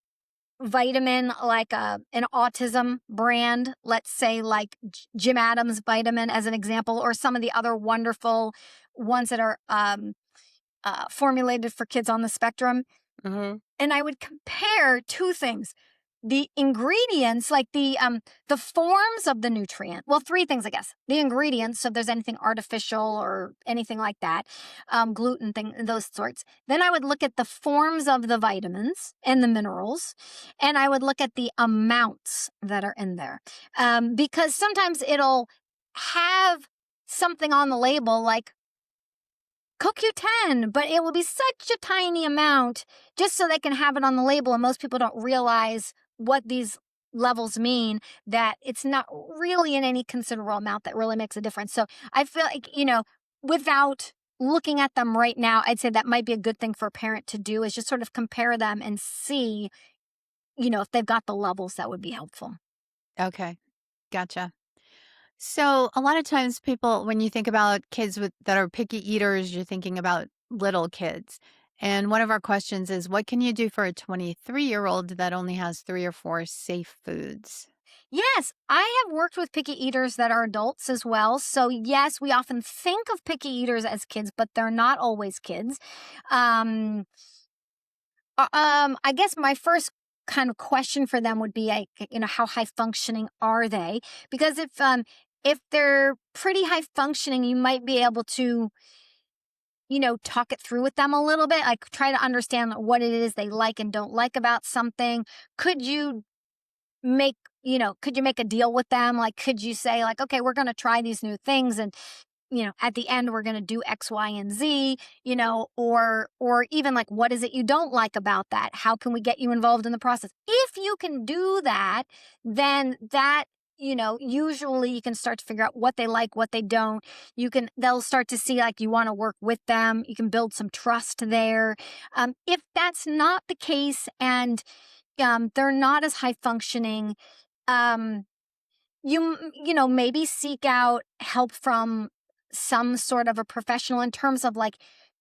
S2: vitamin, like an Autism brand, let's say like Jim Adams vitamin as an example, or some of the other wonderful ones that are formulated for kids on the spectrum.
S1: Hmm.
S2: And I would compare 2 things. The ingredients, like the forms of the nutrient. Well, 3 things, I guess. The ingredients, so if there's anything artificial or anything like that, gluten, those sorts. Then I would look at the forms of the vitamins and the minerals, and I would look at the amounts that are in there, because sometimes it'll have something on the label like CoQ10, but it will be such a tiny amount just so they can have it on the label. And most people don't realize what these levels mean, that it's not really in any considerable amount that really makes a difference. So I feel like, without looking at them right now, I'd say that might be a good thing for a parent to do, is just sort of compare them and see, if they've got the levels that would be helpful.
S1: Okay. Gotcha. So a lot of times people, when you think about kids that are picky eaters, you're thinking about little kids. And one of our questions is, what can you do for a 23-year-old that only has 3 or 4 safe foods?
S2: Yes, I have worked with picky eaters that are adults as well. So, yes, we often think of picky eaters as kids, but they're not always kids. Um, I guess my first kind of question for them would be, like, how high functioning are they? Because if they're pretty high functioning, you might be able to, talk it through with them a little bit, like try to understand what it is they like and don't like about something. Could you could you make a deal with them? Like, could you say, like, okay, we're going to try these new things, and at the end we're going to do X, Y, and Z, or even like, what is it you don't like about that? How can we get you involved in the process? If you can do that, then that, usually you can start to figure out what they like, what they don't. They'll start to see, like, you want to work with them. You can build some trust there. If that's not the case, and they're not as high functioning, um, maybe seek out help from some sort of a professional, in terms of, like,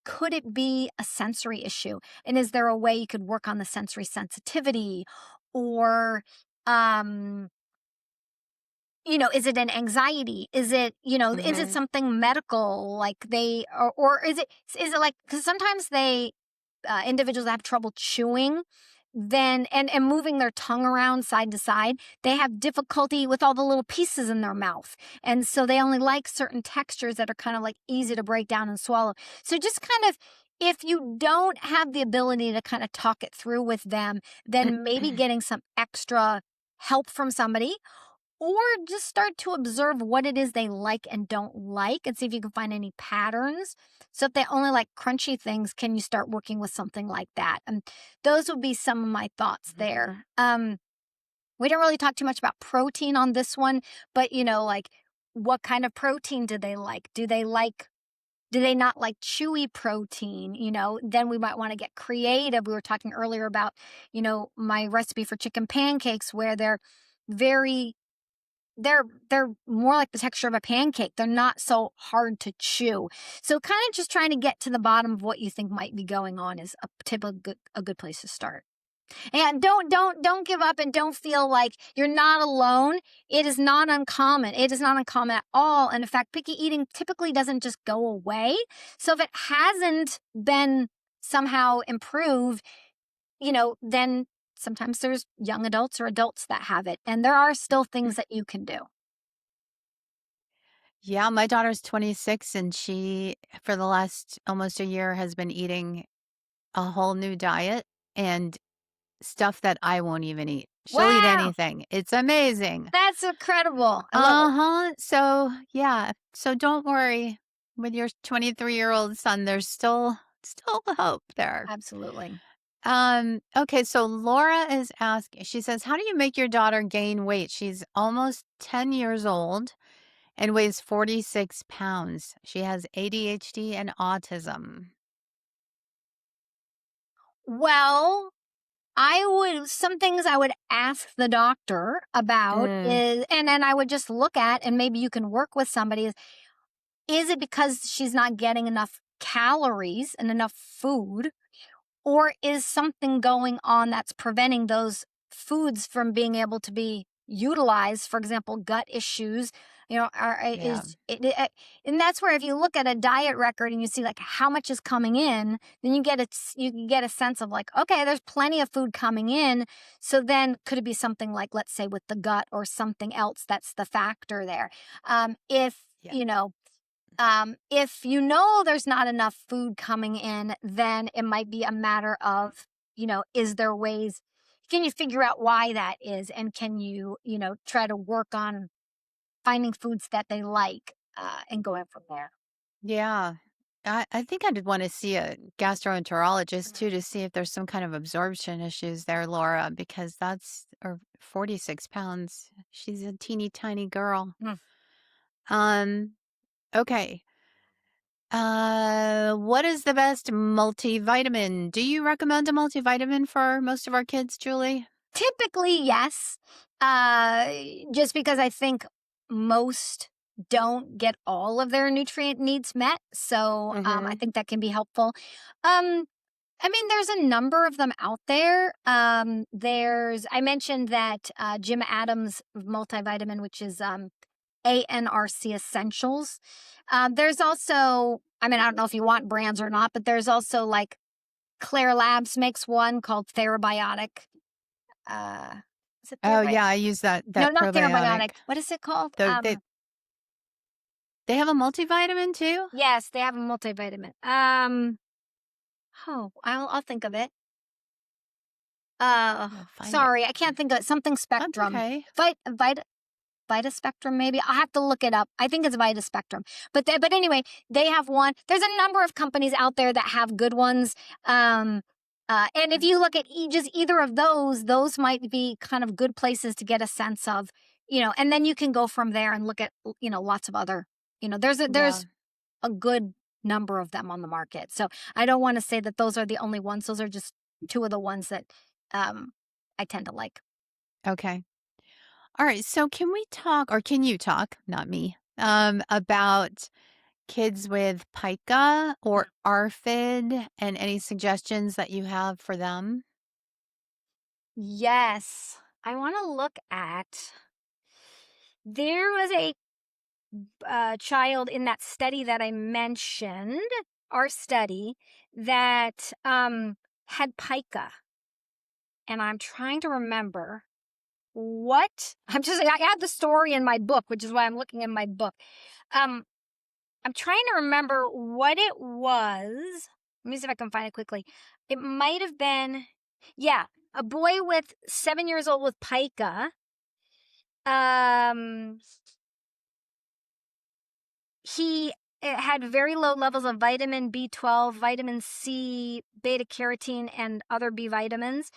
S2: could it be a sensory issue? And is there a way you could work on the sensory sensitivity? Or, um, is it an anxiety? Is it
S1: Hmm.
S2: something medical? Like, or is it like, because sometimes individuals that have trouble chewing, then and moving their tongue around side to side, they have difficulty with all the little pieces in their mouth, and so they only like certain textures that are kind of like easy to break down and swallow. So just kind of, if you don't have the ability to kind of talk it through with them, then maybe getting some extra help from somebody, or just start to observe what it is they like and don't like, and see if you can find any patterns. So if they only like crunchy things, can you start working with something like that? And those would be some of my thoughts there. We don't really talk too much about protein on this one, but, like, what kind of protein do they like? Do they not like chewy protein? Then we might want to get creative. We were talking earlier about, my recipe for chicken pancakes, where very they're more like the texture of a pancake. They're not so hard to chew. So kind of just trying to get to the bottom of what you think might be going on is a good place to start. And don't give up, and don't feel like you're not alone. It is not uncommon. It is not uncommon at all. And in fact, picky eating typically doesn't just go away. So if it hasn't been somehow improved, then sometimes there's young adults or adults that have it, and there are still things that you can do.
S1: Yeah, my daughter's 26 and she, for the last almost a year, has been eating a whole new diet and stuff that I won't even eat. She'll eat
S2: Wow,
S1: anything. It's amazing.
S2: that's incredible. I love it.
S1: Uh-huh. So, yeah. So don't worry with your 23-year-old son. There's still hope there.
S2: Absolutely.
S1: Okay, so Laura is asking, she says, how do you make your daughter gain weight? She's almost 10 years old and weighs 46 pounds. She has ADHD and autism.
S2: Well, some things I would ask the doctor about
S1: Mm,
S2: is, and then I would just look at, and maybe you can work with somebody, is it because she's not getting enough calories and enough food? Or is something going on that's preventing those foods from being able to be utilized? For example, gut issues,
S1: yeah.
S2: and that's where, if you look at a diet record and you see, like, how much is coming in, then you can get a sense of, like, okay, there's plenty of food coming in. So then could it be something like, let's say, with the gut, or something else that's the factor there? If,
S1: Yeah.
S2: if there's not enough food coming in, then it might be a matter of, is there ways, can you figure out why that is? And can you, try to work on finding foods that they like, and going from there?
S1: Yeah. I think I'd want to see a gastroenterologist too to see if there's some kind of absorption issues there, Laura, because that's or 46 pounds. She's a teeny tiny girl.
S2: Mm.
S1: Um, okay. What is the best multivitamin? Do you recommend a multivitamin for most of our kids, Julie?
S2: Typically, yes. Uh, just because I think most don't get all of their nutrient needs met. So I
S1: Mm-hmm.
S2: think that can be helpful. Um, I mean, there's a number of them out there. I mentioned that Jim Adams multivitamin, which is ANRC Essentials. There's also, I mean, I don't know if you want brands or not, but there's also like Claire Labs makes one called Therabiotic. Uh, is it
S1: Oh
S2: Therabiotic?
S1: yeah, I use that
S2: No,
S1: that
S2: not
S1: probiotic.
S2: Therabiotic. What is it called?
S1: Though they have a multivitamin too?
S2: Yes, they have a multivitamin. Oh, I'll think of it.
S1: I'll find it.
S2: Sorry, I can't think of it. Something
S1: That's
S2: Spectrum.
S1: okay.
S2: Vita Spectrum, maybe. I'll have to look it up. I think it's Vita Spectrum. But anyway, they have one. There's a number of companies out there that have good ones. And if you look at just either of those might be kind of good places to get a sense of, and then you can go from there and look at, lots of other,
S1: Yeah.
S2: there's a good number of them on the market. So I don't want to say that those are the only ones. Those are just two of the ones that um, I tend to like.
S1: Okay. All right. So can we talk, or can you talk, not me, about kids with pica or ARFID and any suggestions that you have for them?
S2: Yes, I want to look at. There was a child in that study that I mentioned, our study, that had pica. And I'm trying to remember what. I have the story in my book, which is why I'm looking in my book. Um, I'm trying to remember what it was. Let me see if I can find it quickly. It might have been, yeah, a boy with 7 years old with pica. Um, he had very low levels of vitamin B12, vitamin C, beta carotene, and other B vitamins.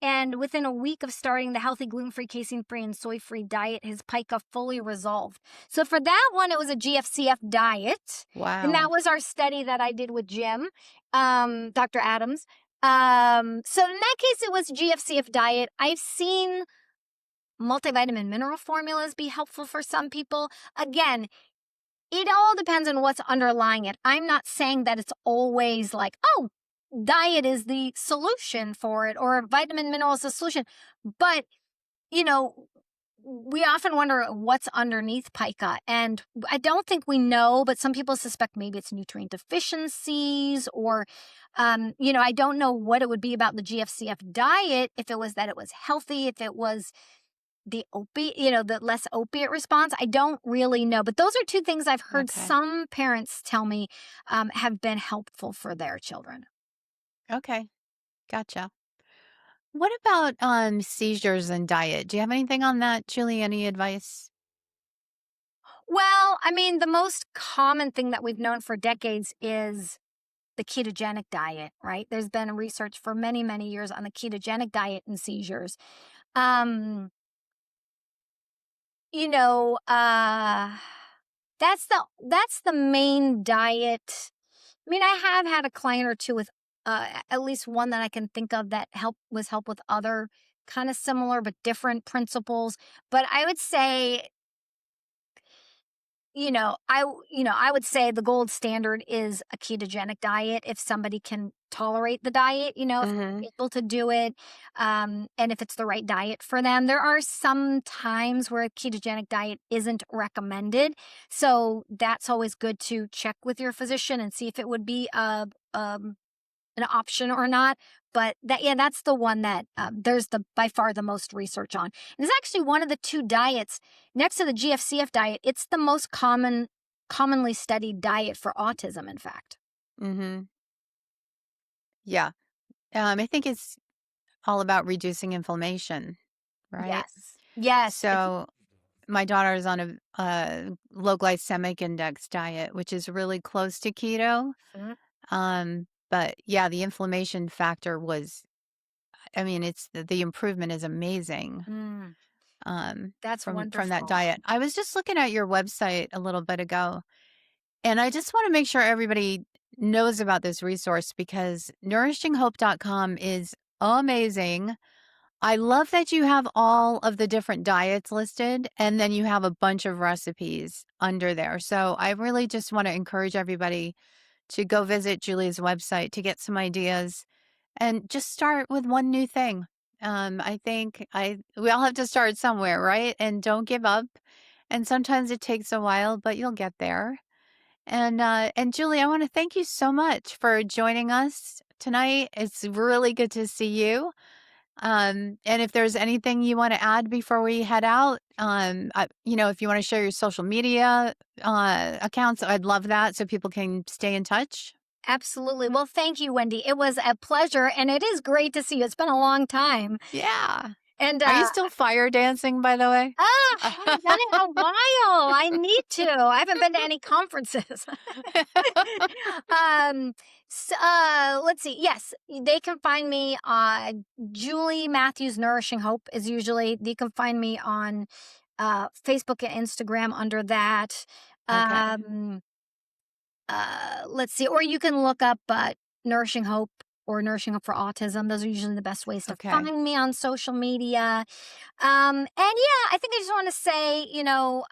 S2: And within a week of starting the healthy gluten-free, casein-free, and soy-free diet, his pica fully resolved. So for that one, it was a GFCF diet. And that
S1: Wow.
S2: was our study that I did with Jim, Dr. Adams. So in that case, it was GFCF diet. I've seen multivitamin mineral formulas be helpful for some people. Again, it all depends on what's underlying it. I'm not saying that it's always like, oh, diet is the solution for it or vitamin mineral is the solution. But, you know, we often wonder what's underneath pica. And I don't think we know, but some people suspect maybe it's nutrient deficiencies or, I don't know what it would be about the GFCF diet, if it was that it was healthy, if it was the opiate, the less opiate response. I don't really know, but those are two things I've heard
S1: Okay.
S2: some parents tell me have been helpful for their children.
S1: Okay. Gotcha. What about seizures and diet? Do you have anything on that, Julie? Any advice?
S2: Well, I mean, the most common thing that we've known for decades is the ketogenic diet, right? There's been research for many, many years on the ketogenic diet and seizures. Um, you know, uh, that's the main diet. I mean, I have had a client or two with at least one that I can think of that help with other kind of similar but different principles. But I would say, I would say the gold standard is a ketogenic diet if somebody can tolerate the diet, if
S1: Mm-hmm.
S2: they're able to do it, and if it's the right diet for them. There are some times where a ketogenic diet isn't recommended, so that's always good to check with your physician and see if it would be an option or not. But that's the one that there's by far the most research on. And it's actually one of the two diets next to the GFCF diet. It's the most commonly studied diet for autism, in fact.
S1: Mm-hmm. Yeah. I think it's all about reducing inflammation, right?
S2: Yes. Yes.
S1: So my daughter is on a low glycemic index diet, which is really close to keto.
S2: Mhm.
S1: But yeah, the inflammation factor was, I mean, it's the improvement is amazing.
S2: Mm, that's
S1: From that
S2: wonderful.
S1: diet. I was just looking at your website a little bit ago, and I just want to make sure everybody knows about this resource because nourishinghope.com is amazing. I love that you have all of the different diets listed and then you have a bunch of recipes under there. So I really just want to encourage everybody to go visit Julie's website to get some ideas and just start with one new thing. I think we all have to start somewhere, right? And don't give up. And sometimes it takes a while, but you'll get there. And Julie, I want to thank you so much for joining us tonight. It's really good to see you. And if there's anything you want to add before we head out, if you want to share your social media accounts, I'd love that so people can stay in touch.
S2: Absolutely. Well, thank you, Wendy. It was a pleasure, and it is great to see you. It's been a long time.
S1: Yeah.
S2: And
S1: Are you still fire dancing, by the way?
S2: I haven't done it in a while. I need to. I haven't been to any conferences. um, let's see. Yes, they can find me. Julie Matthews Nourishing Hope is usually. You can find me on Facebook and Instagram under that.
S1: Okay.
S2: Um, let's see, or you can look up Nourishing Hope or Nourishing Hope for Autism. Those are usually the best ways to
S1: Okay.
S2: find me on social media. And yeah, I think I just want to say, you know,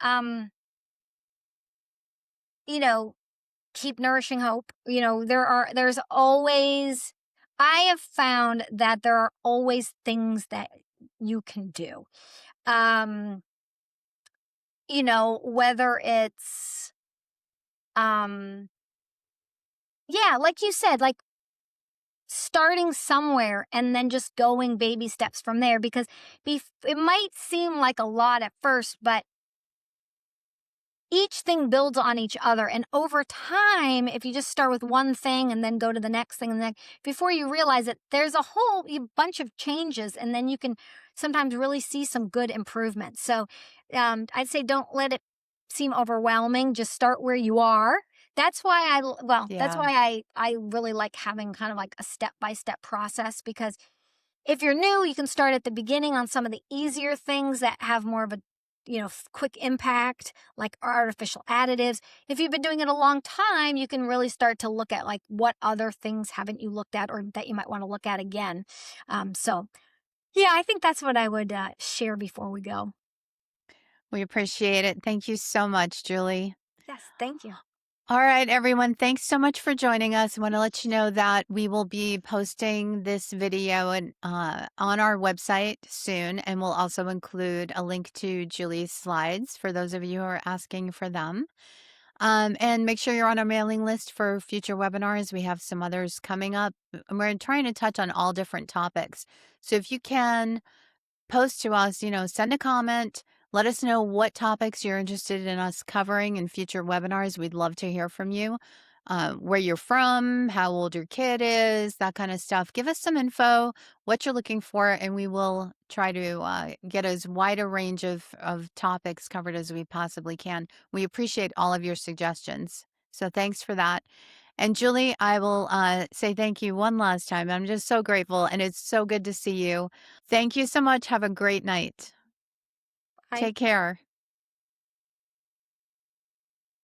S2: keep nourishing hope. There's always, I have found that there are always things that you can do. Um, whether it's, um, yeah, like you said, like starting somewhere and then just going baby steps from there because it might seem like a lot at first, but each thing builds on each other. And over time, if you just start with one thing and then go to the next thing and then before you realize it, there's a whole bunch of changes. And then you can sometimes really see some good improvements. So I'd say don't let it seem overwhelming. Just start where you are. That's why that's
S1: Yeah.
S2: why I really like having kind of like a step-by-step process because if you're new, you can start at the beginning on some of the easier things that have more of a quick impact, like artificial additives. If you've been doing it a long time, you can really start to look at like what other things haven't you looked at or that you might want to look at again. So yeah, I think that's what I would share before we go.
S1: We appreciate it. Thank you so much, Julie.
S2: Yes, thank you.
S1: All right, everyone. Thanks so much for joining us. I want to let you know that we will be posting this video on our website soon, and we'll also include a link to Julie's slides for those of you who are asking for them. And make sure you're on our mailing list for future webinars. We have some others coming up, and we're trying to touch on all different topics. So if you can post to us, send a comment. Let us know what topics you're interested in us covering in future webinars. We'd love to hear from you. Where you're from, how old your kid is, that kind of stuff. Give us some info, what you're looking for, and we will try to get as wide a range of topics covered as we possibly can. We appreciate all of your suggestions. So thanks for that. And Julie, I will say thank you one last time. I'm just so grateful, and it's so good to see you. Thank you so much. Have a great night.
S2: I
S1: Take care.